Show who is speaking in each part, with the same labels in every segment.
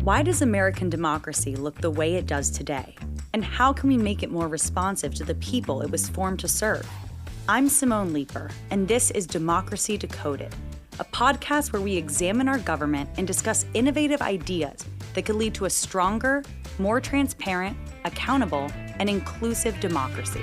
Speaker 1: Why does American democracy look the way it does today? And how can we make it more responsive to the people it was formed to serve? I'm Simone Leeper, and this is Democracy Decoded, a podcast where we examine our government and discuss innovative ideas that could lead to a stronger, more transparent, accountable, and inclusive democracy.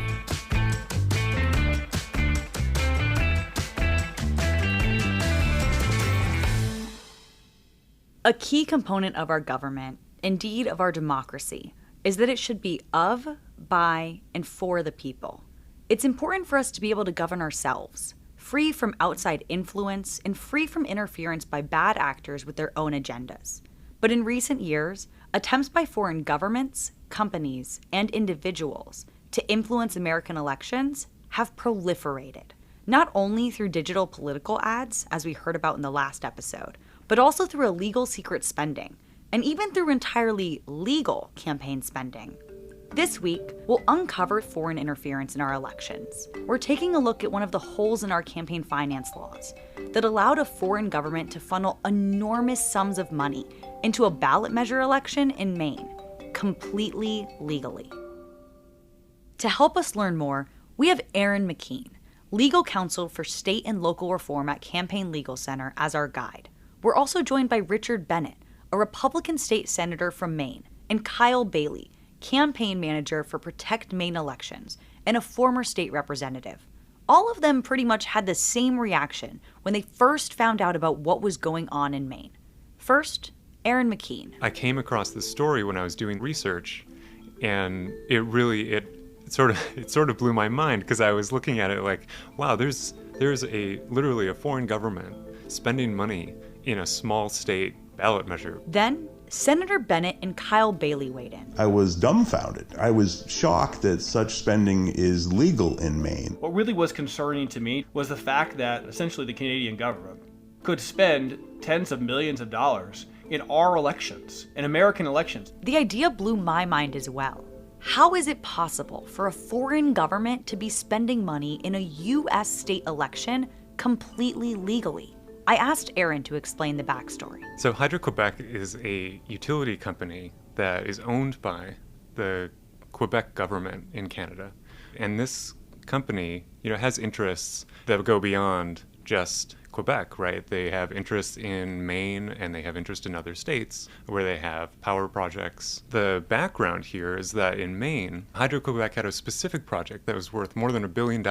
Speaker 1: A key component of our government, indeed of our democracy, is that it should be of, by, and for the people. It's important for us to be able to govern ourselves, free from outside influence and free from interference by bad actors with their own agendas. But in recent years, attempts by foreign governments, companies, and individuals to influence American elections have proliferated, not only through digital political ads, as we heard about in the last episode, but also through illegal secret spending, and even through entirely legal campaign spending. This week, we'll uncover foreign interference in our elections. We're taking a look at one of the holes in our campaign finance laws that allowed a foreign government to funnel enormous sums of money into a ballot measure election in Maine, completely legally. To help us learn more, we have McKean, Legal Counsel for State and Local Reform at Campaign Legal Center, as our guide. We're also joined by Richard Bennett, a Republican state senator from Maine, and Kyle Bailey, campaign manager for Protect Maine Elections and a former state representative. All of them pretty much had the same reaction when they first found out about what was going on in Maine. First, McKean.
Speaker 2: I came across this story when I was doing research, and it sort of blew my mind, because I was looking at it like, wow, there's literally a foreign government spending money in a small state ballot measure.
Speaker 1: Then, Senator Bennett and Kyle Bailey weighed in.
Speaker 3: I was dumbfounded. I was shocked that such spending is legal in Maine.
Speaker 4: What really was concerning to me was the fact that essentially the Canadian government could spend tens of millions of dollars in our elections, in American elections.
Speaker 1: The idea blew my mind as well. How is it possible for a foreign government to be spending money in a U.S. state election completely legally? I asked Aaron to explain the backstory.
Speaker 2: So Hydro-Quebec is a utility company that is owned by the Quebec government in Canada. And this company, has interests that go beyond just Quebec, right? They have interests in Maine, and they have interest in other states where they have power projects. The background here is that in Maine, Hydro-Quebec had a specific project that was worth more than $1 billion.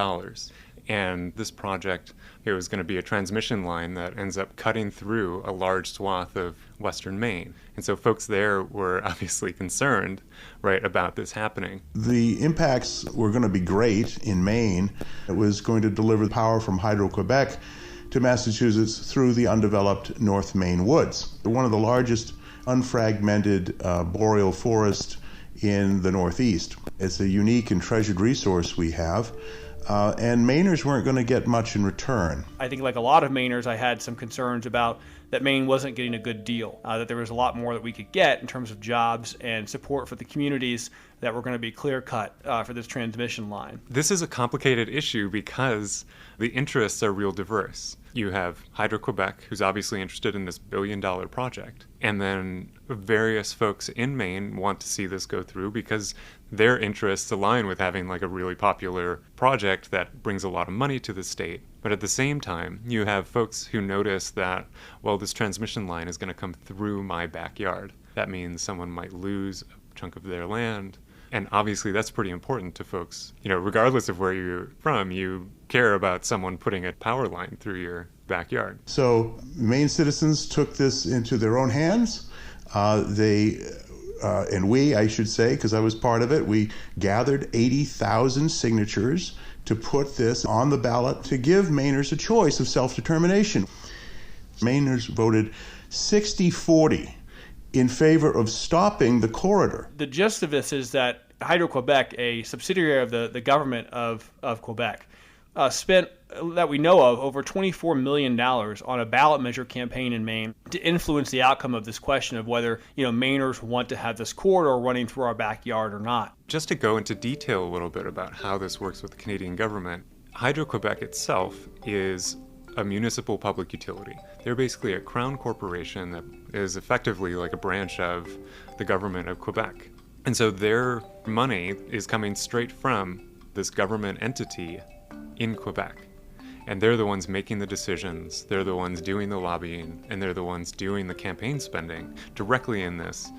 Speaker 2: And this project, it was going to be a transmission line that ends up cutting through a large swath of western Maine. And so folks there were obviously concerned, right, about this happening.
Speaker 3: The impacts were going to be great in Maine. It was going to deliver power from Hydro-Quebec to Massachusetts through the undeveloped North Maine woods. One of the largest unfragmented boreal forests in the Northeast. It's a unique and treasured resource we have. And Mainers weren't going to get much in return.
Speaker 4: I think like a lot of Mainers, I had some concerns about that Maine wasn't getting a good deal, that there was a lot more that we could get in terms of jobs and support for the communities that were going to be clear-cut for this transmission line.
Speaker 2: This is a complicated issue because the interests are real diverse. You have Hydro-Quebec, who's obviously interested in this billion-dollar project, and then various folks in Maine want to see this go through because their interests align with having like a really popular project that brings a lot of money to the state. But at the same time, you have folks who notice that, well, this transmission line is going to come through my backyard. That means someone might lose a chunk of their land. And obviously that's pretty important to folks. Regardless of where you're from, you care about someone putting a power line through your backyard.
Speaker 3: So Maine citizens took this into their own hands. And we, I should say, because I was part of it, we gathered 80,000 signatures to put this on the ballot to give Mainers a choice of self-determination. Mainers voted 60-40 in favor of stopping the corridor.
Speaker 4: The gist of this is that Hydro-Quebec, a subsidiary of the government of Quebec, spent, that we know of, over $24 million on a ballot measure campaign in Maine to influence the outcome of this question of whether, Mainers want to have this corridor running through our backyard or not.
Speaker 2: Just to go into detail a little bit about how this works with the Canadian government, Hydro-Quebec itself is a municipal public utility. They're basically a crown corporation that is effectively like a branch of the government of Quebec. And so their money is coming straight from this government entity in Quebec. And they're the ones making the decisions, they're the ones doing the lobbying, and they're the ones doing the campaign spending directly in this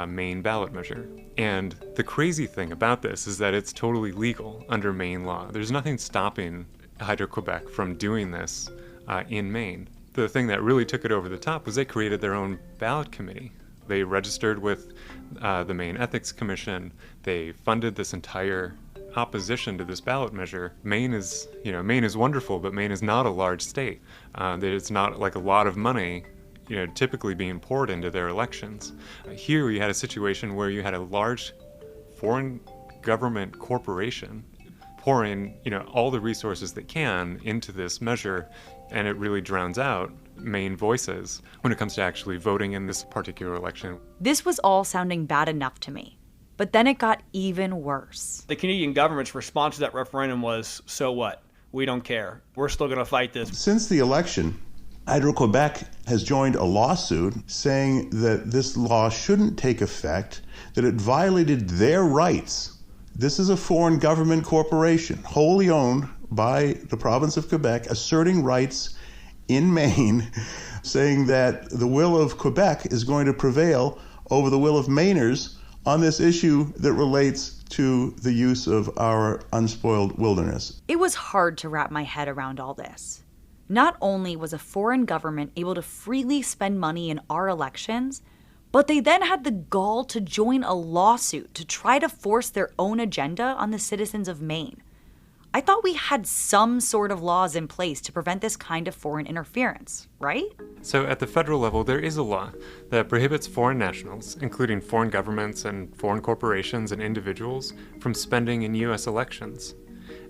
Speaker 2: Maine ballot measure. And the crazy thing about this is that it's totally legal under Maine law. There's nothing stopping Hydro-Quebec from doing this in Maine. The thing that really took it over the top was they created their own ballot committee. They registered with the Maine Ethics Commission. They funded this entire opposition to this ballot measure. Maine is wonderful, but Maine is not a large state. It's not like a lot of money, typically being poured into their elections. Here you had a situation where you had a large foreign government corporation pouring, all the resources they can into this measure, and it really drowns out Maine voices when it comes to actually voting in this particular election.
Speaker 1: This was all sounding bad enough to me. But then it got even worse.
Speaker 4: The Canadian government's response to that referendum was, so what? We don't care. We're still going to fight this.
Speaker 3: Since the election, Hydro-Quebec has joined a lawsuit saying that this law shouldn't take effect, that it violated their rights. This is a foreign government corporation, wholly owned by the province of Quebec, asserting rights in Maine, saying that the will of Quebec is going to prevail over the will of Mainers on this issue that relates to the use of our unspoiled wilderness.
Speaker 1: It was hard to wrap my head around all this. Not only was a foreign government able to freely spend money in our elections, but they then had the gall to join a lawsuit to try to force their own agenda on the citizens of Maine. I thought we had some sort of laws in place to prevent this kind of foreign interference, right?
Speaker 2: So at the federal level, there is a law that prohibits foreign nationals, including foreign governments and foreign corporations and individuals, from spending in U.S. elections.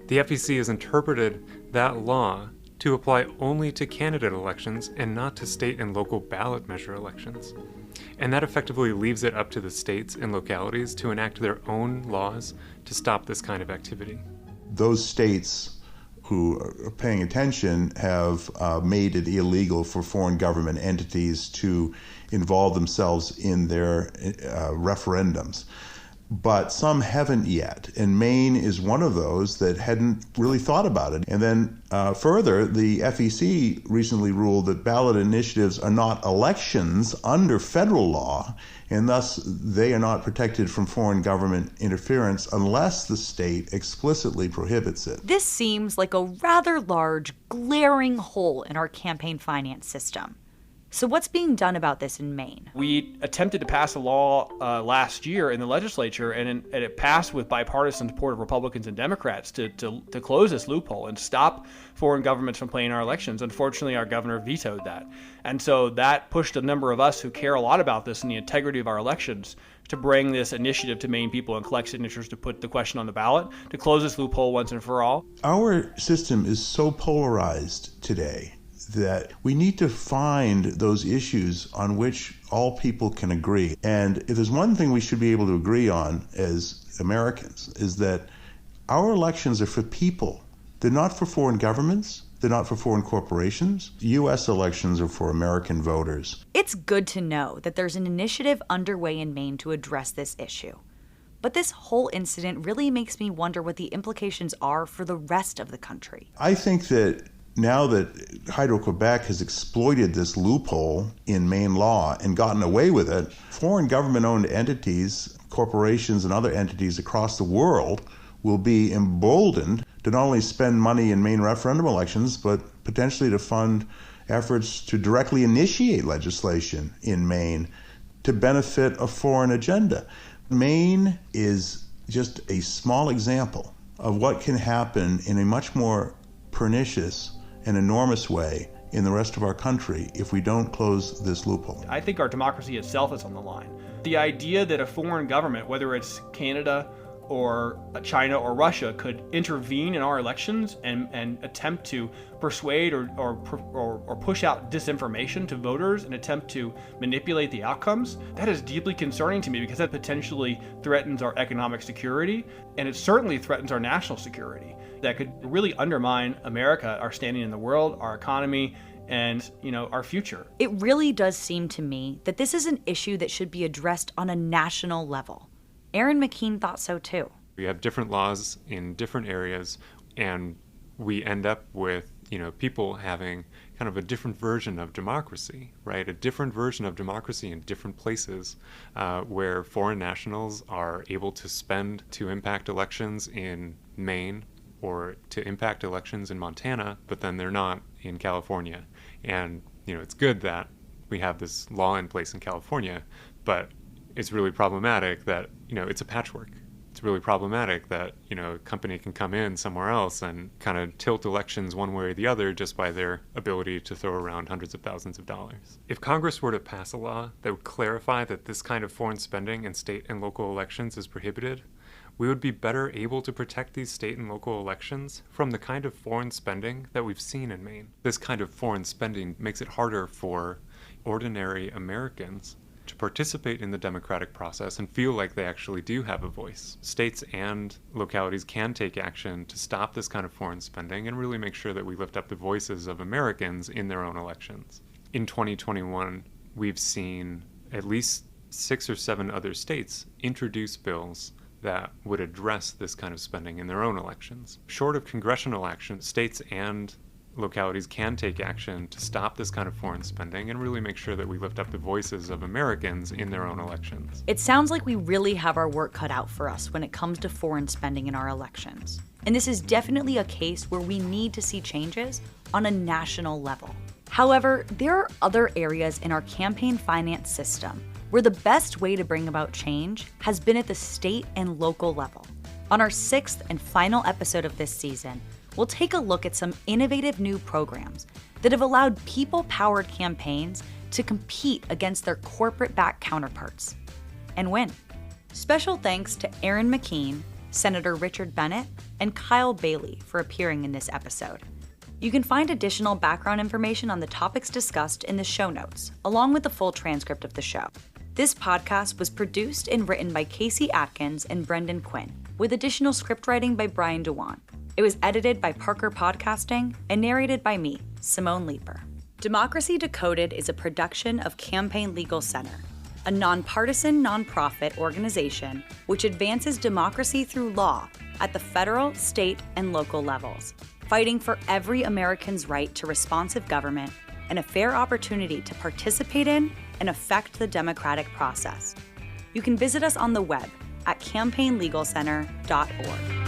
Speaker 2: The FEC has interpreted that law to apply only to candidate elections and not to state and local ballot measure elections. And that effectively leaves it up to the states and localities to enact their own laws to stop this kind of activity.
Speaker 3: Those states who are paying attention have made it illegal for foreign government entities to involve themselves in their referendums. But some haven't yet, and Maine is one of those that hadn't really thought about it. And then further, the FEC recently ruled that ballot initiatives are not elections under federal law, and thus they are not protected from foreign government interference unless the state explicitly prohibits it.
Speaker 1: This seems like a rather large, glaring hole in our campaign finance system. So what's being done about this in Maine?
Speaker 4: We attempted to pass a law last year in the legislature, and it passed with bipartisan support of Republicans and Democrats to close this loophole and stop foreign governments from playing our elections. Unfortunately, our governor vetoed that. And so that pushed a number of us who care a lot about this and the integrity of our elections to bring this initiative to Maine people and collect signatures to put the question on the ballot, to close this loophole once and for all.
Speaker 3: Our system is so polarized today that we need to find those issues on which all people can agree. And if there's one thing we should be able to agree on as Americans, is that our elections are for people. They're not for foreign governments. They're not for foreign corporations. U.S. elections are for American voters.
Speaker 1: It's good to know that there's an initiative underway in Maine to address this issue. But this whole incident really makes me wonder what the implications are for the rest of the country.
Speaker 3: I think that now that Hydro-Quebec has exploited this loophole in Maine law and gotten away with it, foreign government-owned entities, corporations, and other entities across the world will be emboldened to not only spend money in Maine referendum elections, but potentially to fund efforts to directly initiate legislation in Maine to benefit a foreign agenda. Maine is just a small example of what can happen in a much more pernicious and enormous way in the rest of our country if we don't close this loophole.
Speaker 4: I think our democracy itself is on the line. The idea that a foreign government, whether it's Canada or China or Russia, could intervene in our elections and attempt to persuade or push out disinformation to voters and attempt to manipulate the outcomes, that is deeply concerning to me because that potentially threatens our economic security, and it certainly threatens our national security. that could really undermine America, our standing in the world, our economy, and, our future.
Speaker 1: It really does seem to me that this is an issue that should be addressed on a national level. Aaron McKean thought so too.
Speaker 2: We have different laws in different areas, and we end up with, people having kind of a different version of democracy, right? A different version of democracy in different places, where foreign nationals are able to spend to impact elections in Maine or to impact elections in Montana, but then they're not in California. And, it's good that we have this law in place in California, but it's really problematic that, it's a patchwork. It's really problematic that, a company can come in somewhere else and kind of tilt elections one way or the other just by their ability to throw around hundreds of thousands of dollars. If Congress were to pass a law that would clarify that this kind of foreign spending in state and local elections is prohibited, we would be better able to protect these state and local elections from the kind of foreign spending that we've seen in Maine. This kind of foreign spending makes it harder for ordinary Americans to participate in the democratic process and feel like they actually do have a voice. States and localities can take action to stop this kind of foreign spending and really make sure that we lift up the voices of Americans in their own elections. In 2021, we've seen at least 6 or 7 other states introduce bills that would address this kind of spending in their own elections. Short of congressional action, states and localities can take action to stop this kind of foreign spending and really make sure that we lift up the voices of Americans in their own elections.
Speaker 1: It sounds like we really have our work cut out for us when it comes to foreign spending in our elections. And this is definitely a case where we need to see changes on a national level. However, there are other areas in our campaign finance system where the best way to bring about change has been at the state and local level. On our 6th and final episode of this season, we'll take a look at some innovative new programs that have allowed people-powered campaigns to compete against their corporate-backed counterparts and win. Special thanks to Aaron McKean, Senator Richard Bennett, and Kyle Bailey for appearing in this episode. You can find additional background information on the topics discussed in the show notes, along with the full transcript of the show. This podcast was produced and written by Casey Atkins and Brendan Quinn, with additional script writing by Brian Dewan. It was edited by Parker Podcasting and narrated by me, Simone Leeper. Democracy Decoded is a production of Campaign Legal Center, a nonpartisan nonprofit organization which advances democracy through law at the federal, state, and local levels, fighting for every American's right to responsive government and a fair opportunity to participate in and affect the democratic process. You can visit us on the web at campaignlegalcenter.org.